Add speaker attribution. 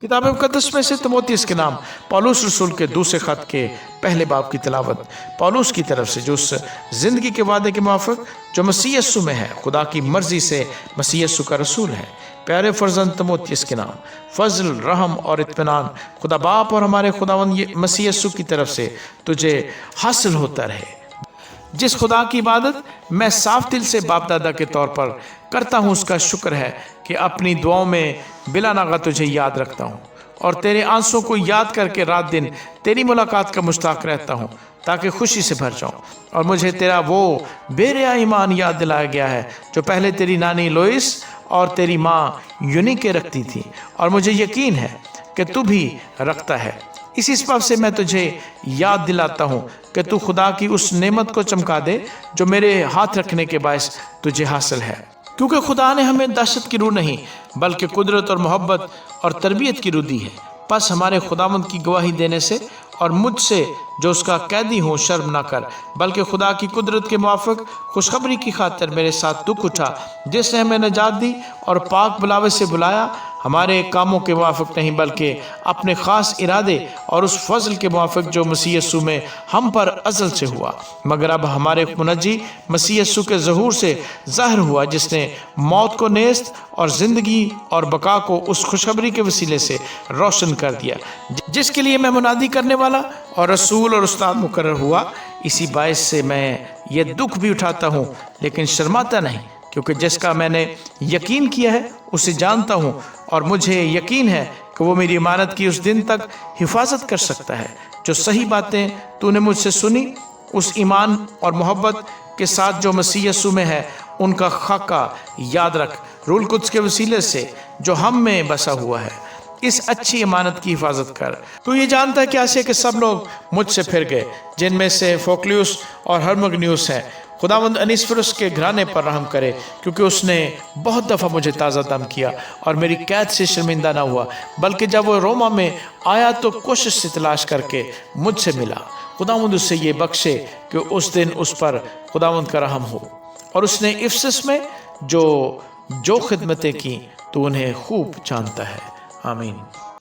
Speaker 1: किताब मुकद्दस में से तिमोथियुस के नाम पौलुस रसूल के दूसरे खत के पहले बाब की तिलावत पौलुस की तरफ से, जो उस जिंदगी के वादे के मुआफिक जो मसीह यीशु में है, खुदा की मर्जी से मसीह यीशु का रसूल है। प्यारे फर्जंद तिमोथियुस के नाम फजल, रहम और इत्मीनान खुदा बाप और हमारे खुदावंद मसीह यीशु की तरफ से तुझे हासिल होता रहे। जिस खुदा की इबादत मैं साफ दिल से बाप दादा के तौर पर करता हूँ, उसका शुक्र है कि अपनी दुआओं में बिला नागा तुझे याद रखता हूँ और तेरे आंसुओं को याद करके रात दिन तेरी मुलाकात का मुश्ताक रहता हूँ, ताकि खुशी से भर जाऊँ। और मुझे तेरा वो बेरिया ईमान याद दिलाया गया है जो पहले तेरी नानी लोइस और तेरी माँ यूनिके रखती थी, और मुझे यकीन है कि तू भी रखता है। इसी सबब से मैं तुझे याद दिलाता हूँ कि तू खुदा की उस नेमत को चमका दे जो मेरे हाथ रखने के बायस तुझे हासिल है। क्योंकि खुदा ने हमें दहशत की रूह नहीं बल्कि कुदरत और मोहब्बत और तरबियत की रूह दी है। बस हमारे खुदावंद की गवाही देने से और मुझसे जो उसका कैदी हूँ शर्म ना कर, बल्कि खुदा की कुदरत के मुआफिक खुशखबरी की खातिर मेरे साथ दुख उठा, जिसने हमें नजात दी और पाक बुलावे से बुलाया, हमारे कामों के मुआफिक नहीं बल्कि अपने ख़ास इरादे और उस फजल के मुआफिक जो मसीह यीशु में हम पर अज़ल से हुआ, मगर अब हमारे मुनज्जी मसीह यीशु के ज़हूर से ज़ाहिर हुआ, जिसने मौत को नेस्त और ज़िंदगी और बका को उस खुशखबरी के वसीले से रोशन कर दिया, जिसके लिए मैं मुनादी करने वाला और रसूल और उस्ताद मुकर्रर हुआ। इसी बायस से मैं ये दुख भी उठाता हूँ लेकिन शर्माता नहीं, क्योंकि जिसका मैंने यकीन किया है उसे जानता हूँ, और मुझे यकीन है कि वो मेरी इमानत की उस दिन तक हिफाजत कर सकता है। जो सही बातें तूने मुझसे सुनी उस ईमान और मोहब्बत के साथ जो मसीह यीशु में है, उनका खाका याद रख, रूल कुद्स के वसीले से जो हम में बसा हुआ है। इस अच्छी इमानत की हिफाजत कर। तू ये जानता है कैसे कि सब लोग मुझसे फिर गए, जिनमें से फोक्लियुस और हरमगनियुस हैं। खुदावंद अनीसफरुस के घराने पर रहम करे, क्योंकि उसने बहुत दफ़ा मुझे ताज़ा दम किया और मेरी कैद से शर्मिंदा ना हुआ, बल्कि जब वो रोमा में आया तो कोशिश से तलाश करके मुझसे मिला। खुदावंद उससे ये बख्शे कि उस दिन उस पर खुदावंद का रहम हो। और उसने इफसस में जो खिदमतें की तो उन्हें खूब जानता है। आमीन।